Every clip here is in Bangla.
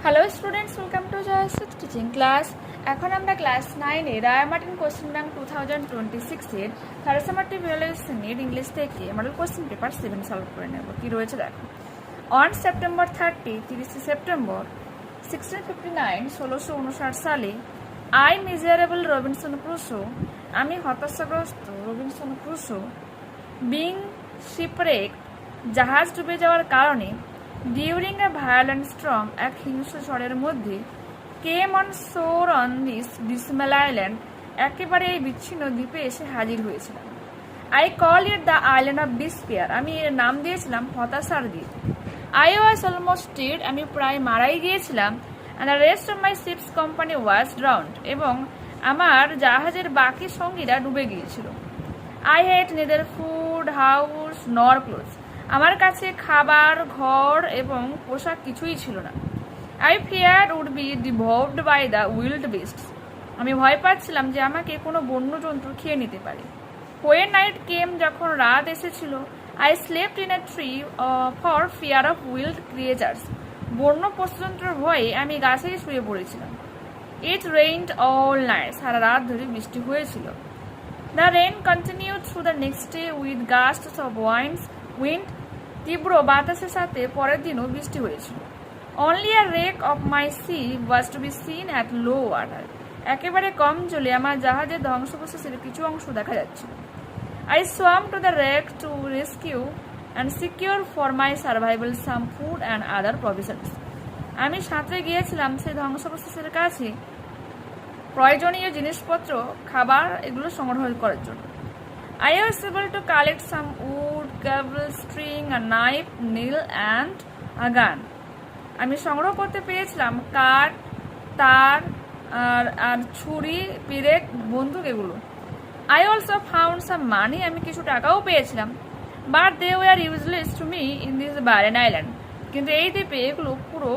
Hello students, welcome to Jayashree teaching class. এখন আমরা ক্লাস 9-এ রায় মার্টিন কোশ্চেন ব্যাংক 2026-এর থার্ড সামারটিভ ইভ্যালুয়েশনের ইংলিশ থেকে মডেল কোশ্চেন পেপার 7 সলভ করে নেব। কি রয়েছে দেখো। অন সেপ্টেম্বর 30 সেপ্টেম্বর 1659 1659 সালে আই মিজারেবল রবিনসন ক্রুসো, আমি হতাশাগ্রস্ত রবিনসন ক্রুসো, বিং শিপরেক, জাহাজ ডুবে যাওয়ার কারণে, ডিউরিং এ ভায়োলেন্ট স্টর্ম, এক হিংস্র ঝড়ের মধ্যে, কেম অন শোর অন দিস ডিসমেল আইল্যান্ড, একেবারে এই বিচ্ছিন্ন দ্বীপে এসে হাজির হয়েছিলাম। I call it the island of despair, আমি এর নাম দিয়েছিলাম হতাশার দ্বীপ। আই ওয়াজ অলমোস্ট ডেড, আমি প্রায় মারাই গিয়েছিলাম। And the rest of my ship's company was drowned, এবং আমার জাহাজের বাকি সঙ্গীরা ডুবে গিয়েছিল। I had neither food, house nor clothes, আমার কাছে খাবার, ঘর এবং পোশাক কিছুই ছিল না। I fear would be devoured by the wild beasts, আমি ভয় পাচ্ছিলাম যে আমাকে কোনো বন্য জন্তু খেয়ে নিতে পারে। হোয়েন নাইট কেম, যখন রাত এসেছিল, I slept in a tree for fear of wild creatures, বন্য পশুজন্তুর ভয়ে আমি গাছেই শুয়ে পড়েছিলাম। ইট রেইনড অল নাইট, সারা রাত ধরে বৃষ্টি হয়েছিল। The rain continued through the next day with gusts of wind, তীব্র বাতাসের সাথে পরের দিনও বৃষ্টি হয়েছিল। Only a wreck of my sea was to be seen at low water, একেবারে কম জলে আমার জাহাজের ধ্বংসবশেষের কিছু অংশ দেখা যাচ্ছিল। I swamp to the rake to rescue and secure for my survival some food and other provisions, আমি সাঁতরে গিয়েছিলাম সেই ধ্বংসবশেষের কাছে প্রয়োজনীয় জিনিসপত্র, খাবার, এগুলো সংগ্রহ করার জন্য। I was able to collect some wood, cable, string, a knife, nail, and a gun. আমি সংগ্রহ করতে পেরেছিলাম কাঠ, তার আর ছুরি, পেরেক, বন্দুক, এগুলো। I also found some money, আমি কিছু টাকাও পেয়েছিলাম। But they were useless to me in this barren island. কিন্তু এই দ্বীপে এগুলো পুরো,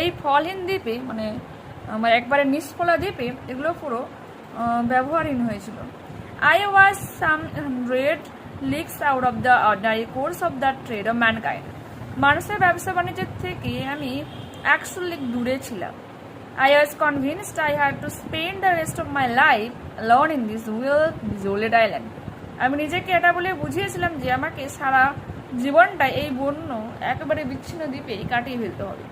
এই ফলহীন দ্বীপে, মানে আমার একবারে নিষ্ফলা দ্বীপে এগুলো পুরো ব্যবহারহীন হয়েছিল। I was some 100 leagues out of the ordinary course of the trade of mankind. মানুষের ব্যবসা বাণিজ্যের থেকে আমি 100 লিগ দূরে ছিলাম। I was convinced I had to spend the rest of my life alone in this desolate island. আমি নিজেকে এটা বলে বুঝিয়েছিলাম যে আমাকে সারা জীবনটা এই বন্য একেবারে বিচ্ছিন্ন দ্বীপেই কাটিয়ে ফেলতে হবে।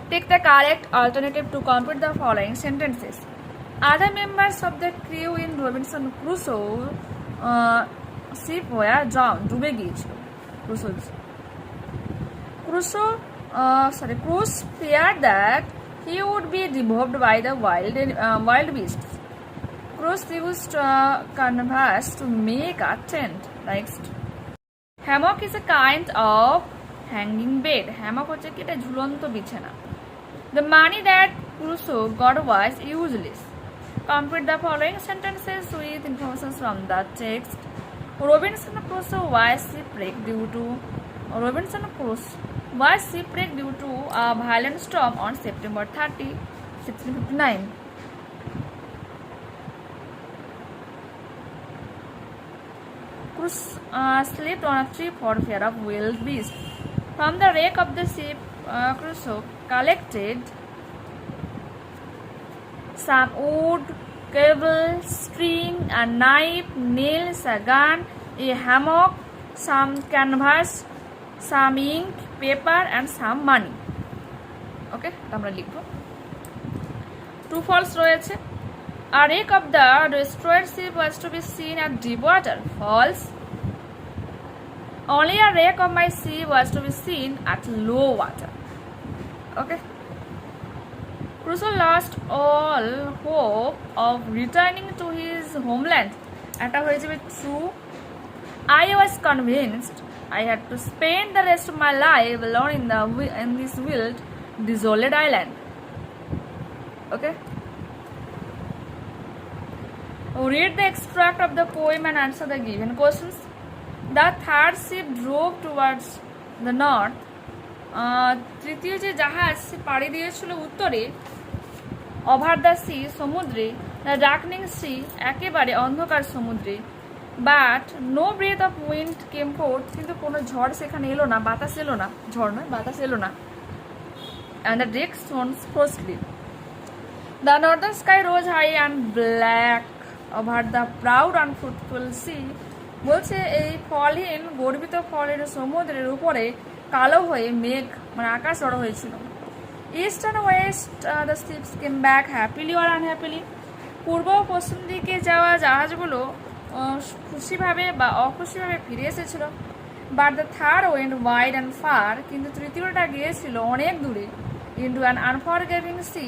Take the correct alternative to complete the following sentences. Other members of the crew in Robinson Crusoe ship were drowned, ডুবে গিয়েছিল। Crusoe feared that he would be devoured by the wild beasts. Crusoe used canvas to make a tent. Next, hammock is a kind of hanging bed. Hammock হচ্ছে কি, এটা ঝুলন্ত বিছানা। The money that Crusoe got was useless. Complete the following sentences with information from the text. Robinson Crusoe was shipwrecked due to a violent storm on September 30, 1659. Crusoe slept on a tree for fear of wild beasts. From the wreck of the ship, Crusoe collected some wood, cable, string, a knife, nails, a gun, a hammock, some canvas, some ink, paper, and some money. Okay, আমরা লিখব। True false রয়েছে। A wreck of the destroyed ship was to be seen at deep water. False. Only a wreck of my ship was to be seen at low water. Okay. Crusoe lost all hope of returning to his homeland. এটা হয়ে যাবে true. I was convinced I had to spend the rest of my life alone in this wild, desolate island. Okay. Read the extract of the poem and answer the given questions. The third ship drove towards the north. তৃতীয় যে জাহাজ পাড়ি দিয়েছিল উত্তরে, ওভার দ্য সি, সমুদ্রে, দ্য ডার্কনিং সি, একেবারে অন্ধকার সমুদ্রে, but no breath of wind came forth, কিন্তু কোনো ঝড় সেখানে এলো না, বাতাস এলো না, ঝড় নয় বাতাস এলো না। and the deck shone frostily. The northern sky rose high and black over the proud and fruitful sea. বলছে এই ফলহীন গর্বিত ফলের সমুদ্রের উপরে কালো হয়ে মেঘ মানে আকাশ জড়ো হয়েছিল। East and west the ships came back happily or unhappily. পূর্ব ও পশ্চিম দিকে যাওয়া জাহাজগুলো খুশিভাবে বা অখুশিভাবে ফিরে এসেছিল। But the third went wide and far, কিন্তু তৃতীয়টা গিয়েছিল অনেক দূরে। ইন্টু অ্যান আনফরগেভিং সি,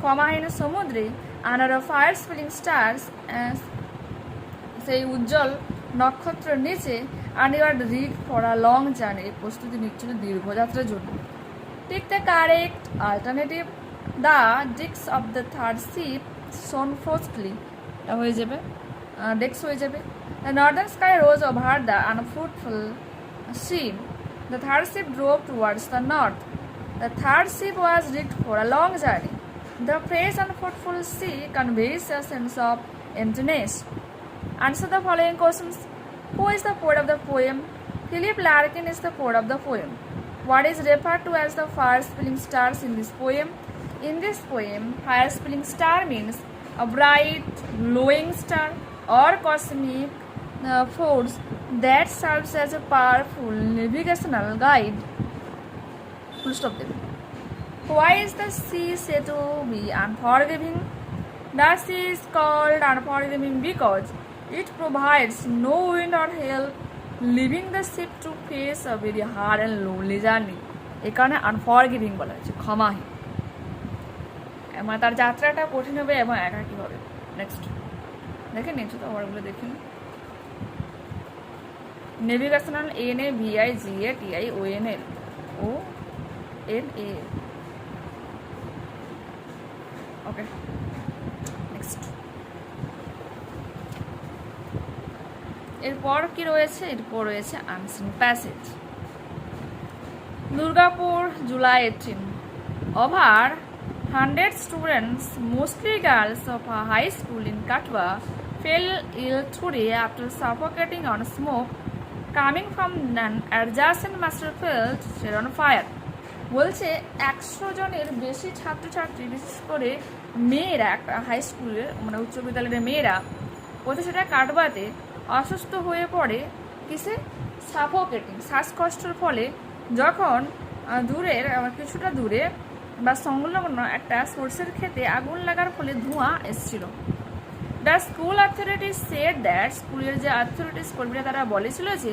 ক্ষমাহীন সমুদ্রে। Under a fire spilling stars, সেই উজ্জ্বল নক্ষত্রের নিচে। And you are rig for a long journey, প্রস্তুতি নিচ্ছিল দীর্ঘযাত্রার জন্য। Take the correct alternative. The decks of the third ship shone frostily, হয়ে যাবে ডেক্স হয়ে যাবে। The northern sky rose over the unfruitful sea. The third sheep drove towards the north. The third ship was rigged for a long journey. The fresh and fruitful sea conveys a sense of emptiness. Answer the following questions. Who is the poet of the poem? Philip Larkin is the poet of the poem. What is referred to as the fire-spilling stars in this poem? In this poem, fire-spilling star means a bright, glowing star or cosmic force that serves as a powerful navigational guide. Full stop there. Why is the sea said to be unforgiving? The sea is called unforgiving because it provides no wind or help, leaving the ship to face a very hard and lonely journey. এই কারণে আনফরগিভিং বলা হয়েছে, ক্ষমাহীন। মানে তার যাত্রাটা কঠিন হবে এবং একাকী হবে। নেক্সট দেখে নিচ্ছি তো ওয়ার্ডগুলো দেখুন। Navigational, NAVIGATIONL ONA। ওকে, নেক্সট এরপর কি রয়েছে? এরপর রয়েছে unseen passage. Durgapur, July 18. Over 100 students, mostly girls of a high school in Katwa, fell ill today after suffocating on smoke coming from an adjacent master field set on fire. বলছে 100 জনের বেশি ছাত্রছাত্রী, বিশেষ করে মেয়েরা, একটা হাই স্কুলের মানে উচ্চ বিদ্যালয়ের মেয়েরা কোথায় সেটা কাটবাতে অসুস্থ হয়ে পড়ে। কিসে? সাফোকেটিং, শ্বাসকষ্টের ফলে, যখন দূরের কিছুটা দূরে বা সংলগ্ন একটা সর্ষের ক্ষেতে আগুন লাগার ফলে ধোঁয়া এসেছিল। The school authorities said that, স্কুলের যে অথরিটিস কর্মীরা তারা বলেছিল যে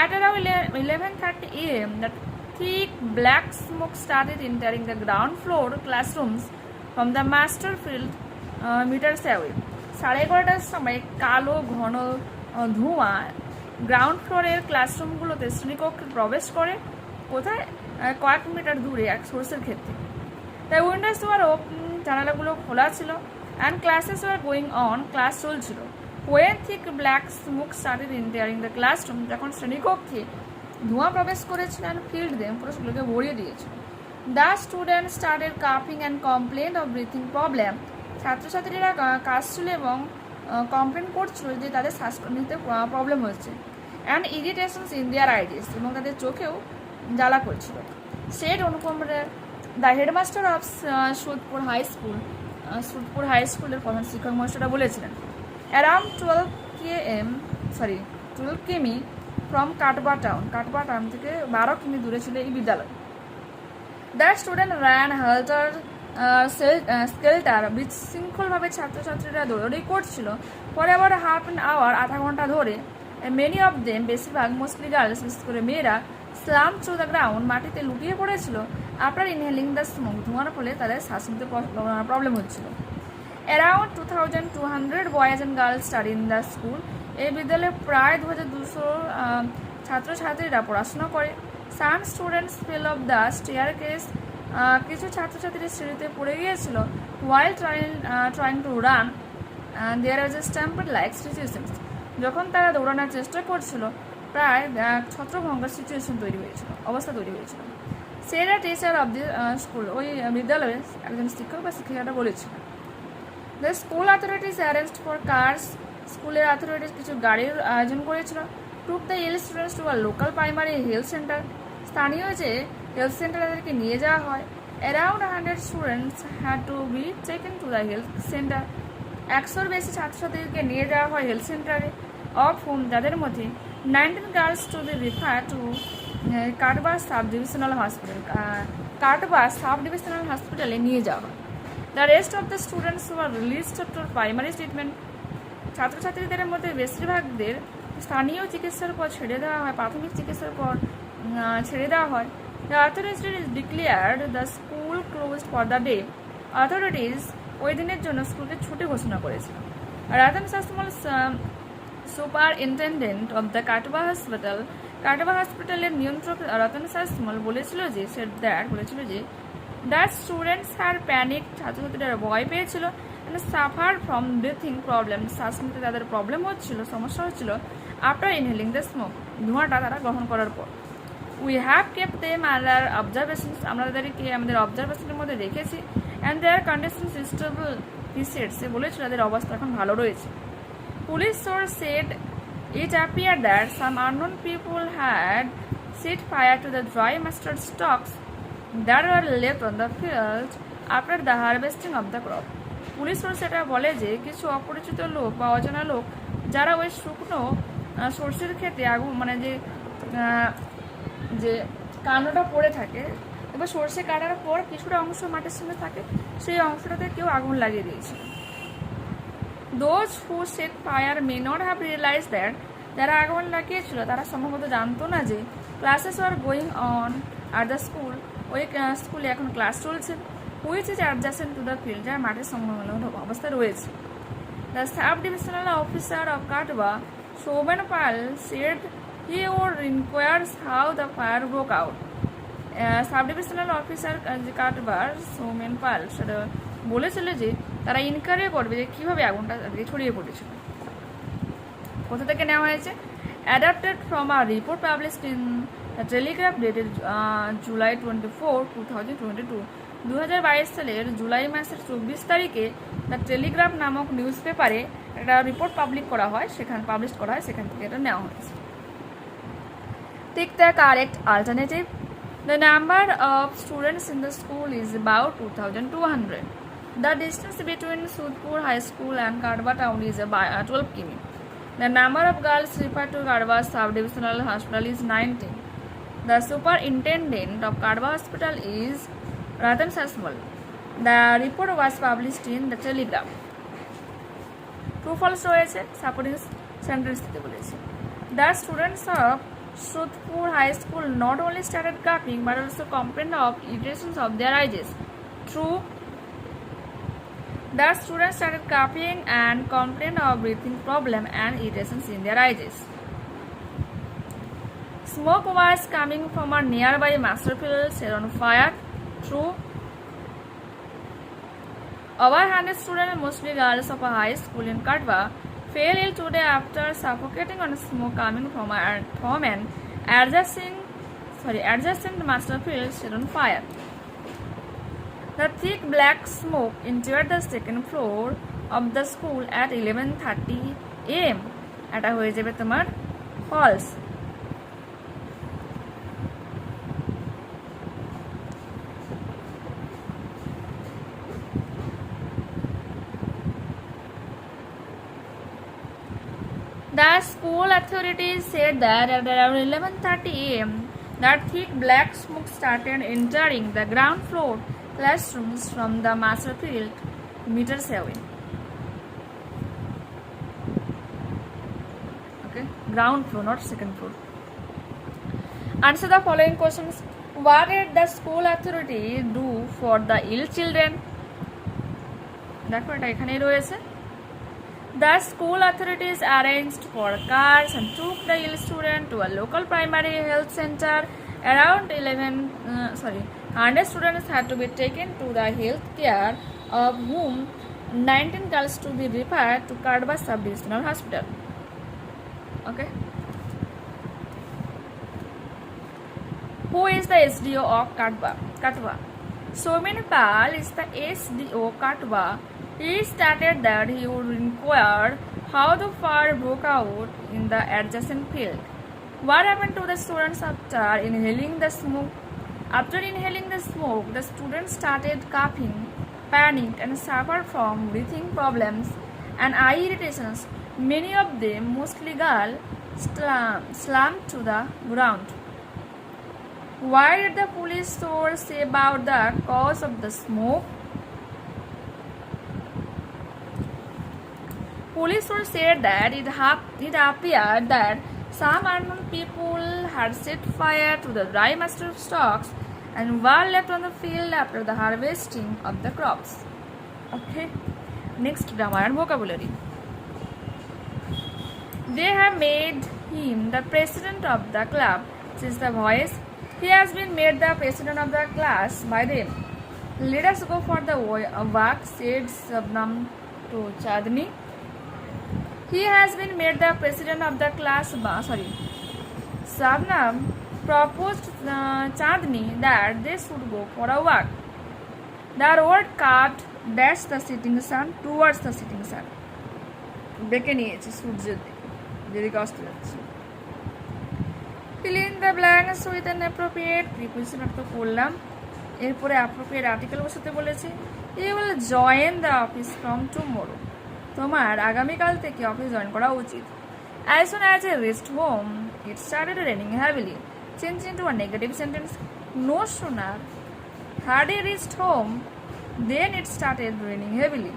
at around 11:30 AM that thick black smoke started entering the ground floor classrooms from the master field meters away. 11:30টার সময় কালো ঘন ধোঁয়া গ্রাউন্ড ফ্লোরের ক্লাসরুমগুলোতে শ্রেণীকক্ষে প্রবেশ করে। কোথায়? কয়েক মিটার দূরে এক সোর্সের ক্ষেত্রে। তাই উইন্ডোজ ওয়ার ওপেন, জানালাগুলো খোলা ছিল। And classes were going on, class চলছিল। When thick black smoke started entering the classroom, যখন শ্রেণীকক্ষে ধোঁয়া প্রবেশ করেছিল, অ্যান্ড ফিল্ড দেম, পুরো সেগুলোকে ভরিয়ে দিয়েছিল। দ্য স্টুডেন্ট স্টার্টেড কাফিং and complain of breathing problem, ছাত্রছাত্রীরা কাশছিল এবং কমপ্লেন করছিল যে তাদের শ্বাস নিতে প্রবলেম হচ্ছে। অ্যান্ড ইরিটেশনস ইন দেয়ার আইডিস, এবং তাদের চোখেও জ্বালা করছিল। Said Anupam the headmaster of Sudpur high school, Sudpur high স্কুলের প্রধান শিক্ষক মহাশয়রা বলেছিলেন। Around 12 km from Katwa town, Katwa town থেকে 12 কিমি দূরে ছিল এই বিদ্যালয়। The student ran helter skelter, বিশৃঙ্খলভাবে ছাত্রছাত্রীরা দৌড়াদৌড়ি করছিল। পরে আবার হাফ অ্যান আওয়ার, আধা ঘন্টা ধরে, মেনি অফ দেম, বেশিরভাগ, মোস্টলি গার্লস, বিশেষ করে মেয়েরা, স্লাম থ্রু দ্য গ্রাউন্ড, মাটিতে লুটিয়ে পড়েছিল। আফটার ইনহেলিং দ্য স্মোক, ধোঁয়ার ফলে তাদের শ্বাস নিতে প্রবলেম হচ্ছিল। Around 2200 boys and girls study in the school, এই বিদ্যালয়ে প্রায় 2200 ছাত্রছাত্রীরা পড়াশোনা করে। Some students fell of the staircase, কিছু ছাত্রছাত্রী সিঁড়িতে পড়ে গিয়েছিল। While trying to run there was a stampede like situations, যখন তারা দৌড়ানোর চেষ্টা করছিল প্রায় ছত্রভঙ্গের সিচুয়েশন তৈরি হয়েছিল, অবস্থা তৈরি হয়েছিল। সেরা টিচার অফ দি স্কুল, ওই বিদ্যালয়ের একজন শিক্ষক বা শিক্ষিকাটা বলেছিল। The school authorities arranged for cars, স্কুলের অথরিটিস কিছু গাড়ির আয়োজন করেছিল। Took the ill students to a local primary health centre, স্থানীয় যে হেলথ সেন্টার তাদেরকে নিয়ে যাওয়া হয়। Around 100 students had to be taken to the health center. 100 বেশি ছাত্রছাত্রীকে নিয়ে যাওয়া হয় হেলথ সেন্টারে, অফ হোম যাদের মধ্যে 19 girls to be refer to Katwa sub divisional hospital, Katwa sub divisional হসপিটালে নিয়ে যাওয়া হয়। The rest of the students were released for primary treatment. ছাত্রছাত্রীদের মধ্যে বেশিরভাগদের স্থানীয় চিকিৎসার পর ছেড়ে দেওয়া হয়, প্রাথমিক চিকিৎসার পর ছেড়ে দেওয়া হয়। The authorities declared the school closed for the day. Authorities ওই দিনের জন্য স্কুলকে ছুটি ঘোষণা করেছিল। Ratan Sasmal superintendent of the Katwa hospital, Katwa হসপিটালের নিয়ন্ত্রক রতন সাসমল বলেছিল যে দ্যাট স্টুডেন্টস হ্যার প্যানিক, ছাত্রছাত্রীরা ভয় পেয়েছিল, সাফার ফ্রম ব্রিথিং প্রবলেম, শ্বাস নিতে তাদের প্রবলেম হচ্ছিল, সমস্যা হচ্ছিল, আফটার ইনহেলিং দ্য স্মোক, ধোঁয়াটা তারা গ্রহণ করার পর। We have kept them under observation, আমরা তাদেরকে আমাদের অবজারভেশনের মধ্যে রেখেছি, and their condition stable, he said, সে বলেছিল তাদের অবস্থা এখন ভালো রয়েছে। Police source said it appeared that some unknown people had set fire to the dry mustard stalks that were left on the field after the harvesting of the crop. Police source এটা বলে যে কিছু অপরিচিত লোক বা অজানা লোক যারা ওই শুকনো সর্ষের ক্ষেতে আগুন, মানে যে কান্ডটা পড়ে থাকে, এবার সর্ষে কাটার পর কিছুটা অংশ মাটির সঙ্গে থাকে, সেই অংশটাতে কেউ আগুন লাগিয়ে দিয়েছিল। Those who set fire may not have realized that, যারা আগুন লাগিয়েছিল তারা সম্ভবত জানতো না যে classes are going on are the school, ওই স্কুলে এখন ক্লাস চলছে, which is adjacent to the field, যার মাঠের সংলগ্ন অবস্থা রয়েছে। The sub divisional officer of Katwa Soumen Pal said he or inquires how the fire broke out. Sub divisional officer কাটবার সৌমেন পাল সেটা বলেছিল যে তারা ইনকোয়ারি করবে যে কীভাবে আগুনটা তাদেরকে ছড়িয়ে পড়েছিল। কোথা থেকে নেওয়া হয়েছে? Adapted from a report published in Telegraph dated July 24, 2022। 2022 সালের জুলাই মাসের 24 তারিখে দ্য টেলিগ্রাফ নামক নিউজ পেপারে একটা রিপোর্ট পাবলিশ করা হয়, সেখান থেকে এটা নেওয়া হয়েছে। Take the correct alternative. The number of students in the school is about 2,200. The distance between Sudpur High School and Kadwa town is 12 km. The number of girls referred to Kadwa Sub-Divisional Hospital is 19. The superintendent of Kadwa Hospital is Ratan Sasmal. The report was published in the Telegraph. True false রয়েছে, supporting sentence দিতে বলেছে। The students of Sudpur High School not only started coughing but also complained of irritations of their eyes. True. The students started coughing and complained of breathing problem and irritations in their eyes. Smoke was coming from a nearby master field set on fire. True. Over 100 students, mostly girls of a high school in Katwa, fell ill today after suffocating on smoke coming from an adjacent master field set on fire. The thick black smoke entered the second floor of the school at 11:30 am. এটা হয়ে যাবে তোমার false. The school authorities said that at around 11:30 am, that thick black smoke started entering the ground floor classrooms from the master field meters away. Okay, ground floor, not second floor. Answer the following questions. What did the school authority do for the ill children? দেখো এটা এখানেই রয়েছে। The school authorities arranged for cars and took the ill student to a local primary health center. Around 100 students had to be taken to the health care, of whom 19 girls to be referred to Kadwa Sub-Divisional Hospital. Okay. Who is the SDO of Katwa? Somin Pal is the SDO Katwa. He stated that he would inquire how the fire broke out in the adjacent field. What happened to the students after inhaling the smoke? After inhaling the smoke, the students started coughing, panicked, and suffered from breathing problems and eye irritations. Many of them, mostly girls, slumped to the ground. What did the police source say about the cause of the smoke? Police source said that it appeared that some unknown people had set fire to the dry mustard stalks and were left on the field after the harvesting of the crops. Okay, next grammar and vocabulary. They have made him the president of the club, says the voice. He has been made the president of the class by them. Let us go for the walk, said Sabnam to Chandni. He has been made the president of the class. Sabnam proposed Chandni that they should go for a walk. The road cut dashed the setting sun towards the setting sun. ডেকে নিয়েছে সূর্যের যেদিকে অস্ত যাচ্ছে। Fill in the blanks with an appropriate preposition অর্থ করলাম। এরপরে appropriate article বসাতে বলেছে। You will join the office from tomorrow. তোমার আগামীকাল থেকে অফিস জয়েন করা উচিত। As soon as I reached home, it started raining heavily. Change into a negative sentence. No sooner had he reached home, then it started raining heavily.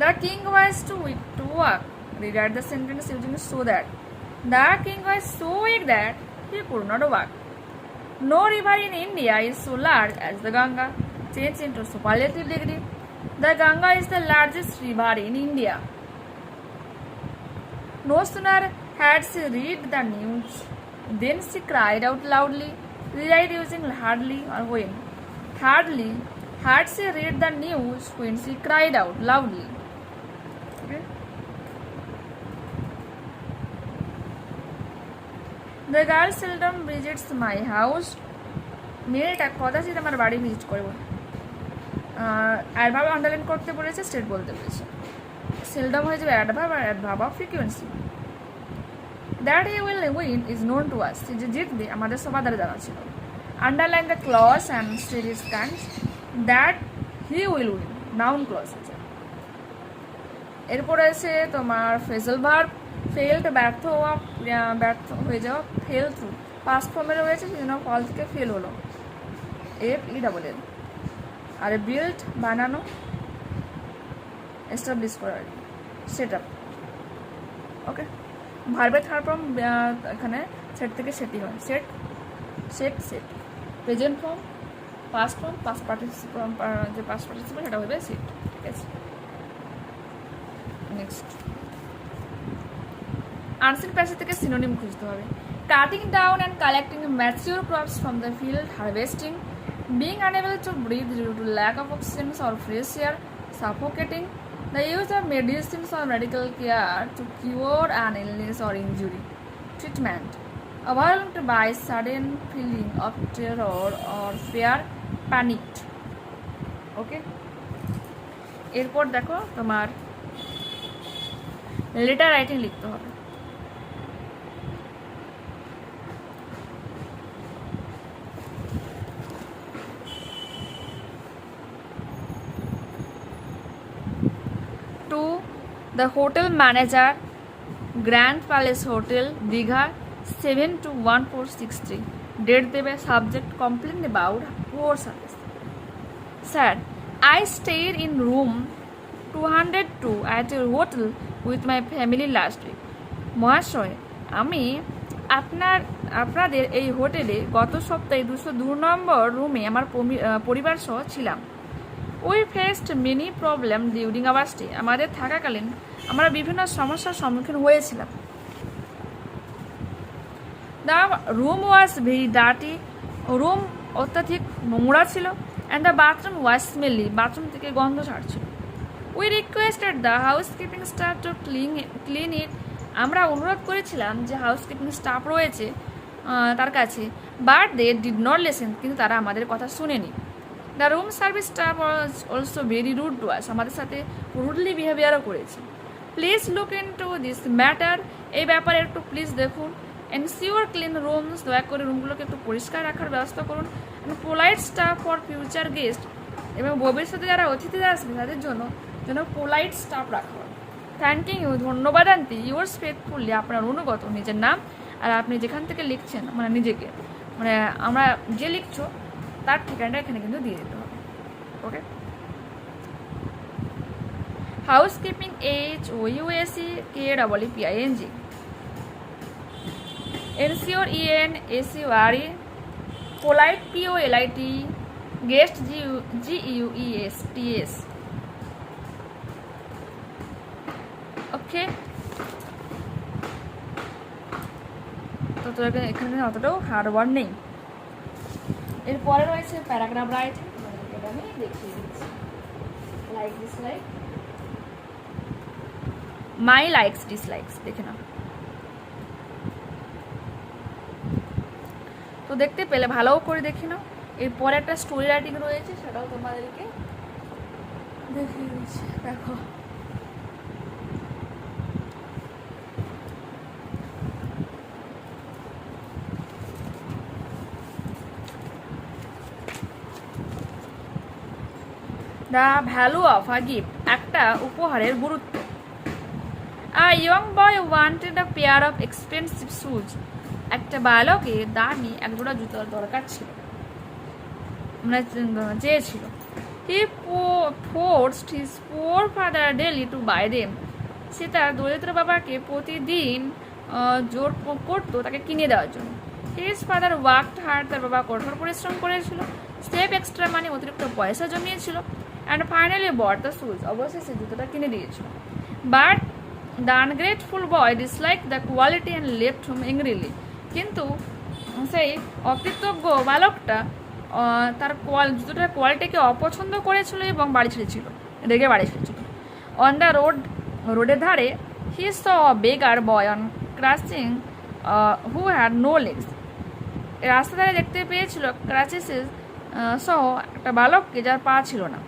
The king was too weak to walk. Rewrite the sentence using so that. The king was so weak that he could not walk. No river in India is so large as the Ganga. Change into superlative degree. The Ganga is the largest river in India. No sooner had she read the news, then she cried out loudly. Rewrite using hardly or when. Hardly had she read the news when she cried out loudly. Okay. The girl seldom visits my house. মেয়েটা কদাচিৎ আমার বাড়ি ভিজিট করে বলে। অ্যাডভার্ব আন্ডারলাইন করতে বলেছে, স্টেট বলতে বলেছে। সেলডম হয়ে যাবে অ্যাডভার্ব আর adverb of frequency. That he will win is known to us, যে জিতবে আমাদের সবার দ্বারা জানা ছিল। Underline the clause and state is kind. That he will win noun clause আছে। এরপরে আছে তোমার ফ্রেজাল ভার্ব। ফেলড ব্যর্থ হওয়া, ব্যর্থ হয়ে যাওয়া, ফেল থ্রু পাস্ট ফর্মে রয়েছে, সেজন্য ফল থেকে ফেল হলো, FELL। আর বিল্ড বানানো, এস্টাবলিশ করা, সেট আপ। ওকে, ভার্বের থার্ড ফর্ম এখানে সেট থেকে সেটই হয়, set set set. Present form, past form, past participle, যে পাস্ট পার্টিসিপল সেটা হবে সেট। ঠিক আছে, নেক্সট আনসিন প্যাসেজ থেকে সিনোনিম খুঁজতে হবে। Cutting down and collecting mature crops from the field, harvesting, being unable to breathe due to lack of oxygen or fresh air, suffocating, the use of medicines or medical care to cure an illness or injury, treatment, overwhelmed by sudden feeling of terror or fear, panicked. ওকে, এরপর দেখো তোমার লেটার রাইটিং লিখতে হবে। The hotel manager, Grand Palace Hotel, Digha, 7-1463. Date দেবে, subject complain about poor service. Sir, I stayed in room 202 at your hotel with my family last week. মহাশয়, আমি আপনাদের এই হোটেলে গত সপ্তাহে 202 নম্বর রুমে আমার পরিবার সহ ছিলাম। We faced many problem during our stay. আমাদের থাকাকালীন আমরা বিভিন্ন সমস্যার সম্মুখীন হয়েছিলাম। The room was very dirty. Room অত্যাধিক নোংরা ছিল। And the bathroom was smelly. Bathroom থেকে গন্ধ ছাড়ছিল। We requested the housekeeping staff to clean it. আমরা অনুরোধ করেছিলাম যে হাউসকিপিং স্টাফ রয়েছে তার কাছে, but they did not listen, কিন্তু তারা আমাদের কথা শুনেনি। The room service staff was also very rude to us. আমাদের সাথে রুডলি বিহেভিয়ারও করেছে। Please look into this matter. এই ব্যাপারে একটু প্লিজ দেখুন। এনসিওর ক্লিন রুমস, দয়া করে রুমগুলোকে একটু পরিষ্কার রাখার ব্যবস্থা করুন। Polite staff for future guest, এবং ভবিষ্যতে যারা অতিথিরা আসবে তাদের জন্য যেন পোলাইট স্টাফ রাখা হয়। থ্যাংকিং ইউ, ধন্যবাদ আন্টি। ইউর্স ফেথফুলি, আপনার অনুগত, নিজের নাম আর আপনি যেখান থেকে লিখছেন মানে নিজেকে, মানে আমরা যে লিখছো তার ঠিকানাটা এখানে কিন্তু দিয়ে দিতে হবে। Okay, housekeeping HOUSEKEEPING, ensure ENSURE, polite POLIT, guest GUESTS। Okay, তো তোর এখানে অতটাও হার্ড ওয়ার্ড নেই। এরপরে রয়েছে প্যারাগ্রাফ রাইটিং, এটা আমি দেখিয়ে দিচ্ছি। লাইক ডিসলাইক, মাই লাইকস ডিসলাইকস দেখে নাও। তো দেখতে পেলে ভালো করে দেখে নাও। এরপরে একটা স্টোরি রাইটিং রয়েছে, সেটাও তোমাদেরকে দেখিয়ে দিচ্ছি। দেখো, the value of a gift, একটা উপহারের গুরুত্ব। A young boy wanted a pair of expensive shoes, একটা বালকের দামি একজোড়া জুতোর দরকার ছিল, মানে চেয়েছিল। He forced his poor father daily to buy them, সে তার দরিদ্র বাবাকে প্রতিদিন জোর করতো তাকে কিনে দেওয়ার জন্য। হিজ ফাদার ওয়ার্কড হার্ড, তার বাবা কঠোর পরিশ্রম করেছিল। সেভ এক্সট্রা মানি, অতিরিক্ত পয়সা জমিয়েছিল। And finally bought the shoes, অবশেষে জুতোটা কিনে দিয়েছিল। But the ungrateful boy dislike the quality and left home angrily, কিন্তু সেই অকৃতজ্ঞ বালকটা তার জুতোটার কোয়ালিটিকে অপছন্দ করেছিল এবং বাড়ি ছেড়েছিল, রেগে বাড়ি ছেড়েছিল। অন দ্য রোডের ধারে he saw beggar boy on crutching who had no legs, রাস্তা ধারে দেখতে পেয়েছিল ক্রাচিস সহ একটা বালককে যার পা ছিল না।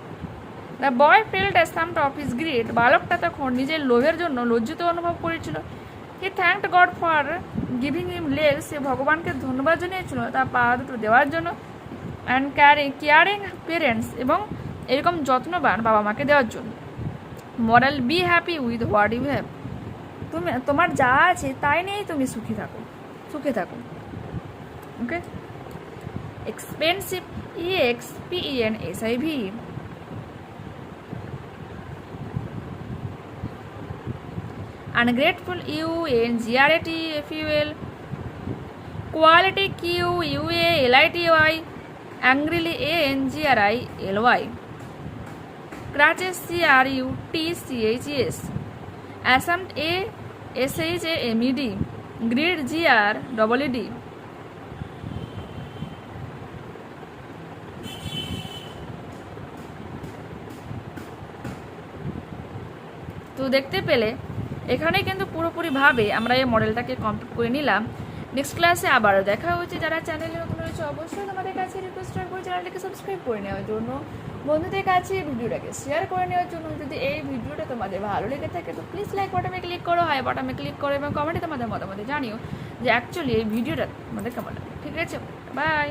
The boy felt ashamed of his greed, বালকটা তখন নিজের লোভের জন্য লজ্জিত অনুভব করেছিল। He thanked God for giving him legs, সে ভগবানকে ধন্যবাদ জানিয়েছিল তার পা দুটো দেওয়ার জন্য। অ্যান্ড কেয়ারিং পেরেন্টস, এবং এরকম যত্নবান বাবা মাকে দেওয়ার জন্য। Moral, be happy with what you have, তুমি তোমার যা আছে তাই নিয়েই তুমি সুখে থাকো। Okay, expensive EXPENSIV, ungrateful UNGRATFUL, quality QUALITY, angrily ANGRILY, crutches CRUTCHES, assumed ASHAMED, greed GREED। তো দেখতে পেলে এখানে কিন্তু পুরোপুরিভাবে আমরা এই মডেলটাকে কমপ্লিট করে নিলাম। নেক্সট ক্লাসে আবারও দেখা হচ্ছে। যারা চ্যানেলে নতুন রয়েছে অবশ্যই তোমাদের কাছে রিকোয়েস্ট রাখবো চ্যানেলটাকে সাবস্ক্রাইব করে নেওয়ার জন্য, বন্ধুদের কাছে ভিডিওটাকে শেয়ার করে নেওয়ার জন্য। যদি এই ভিডিওটা তোমাদের ভালো লেগে থাকে তো প্লিজ লাইক বাটনে ক্লিক করো, হাই বাটনে ক্লিক করো, এবং কমেন্টে তোমাদের মতামত জানিও যে অ্যাকচুয়ালি এই ভিডিওটা তোমাদের কেমন লাগে। ঠিক আছে, বাই।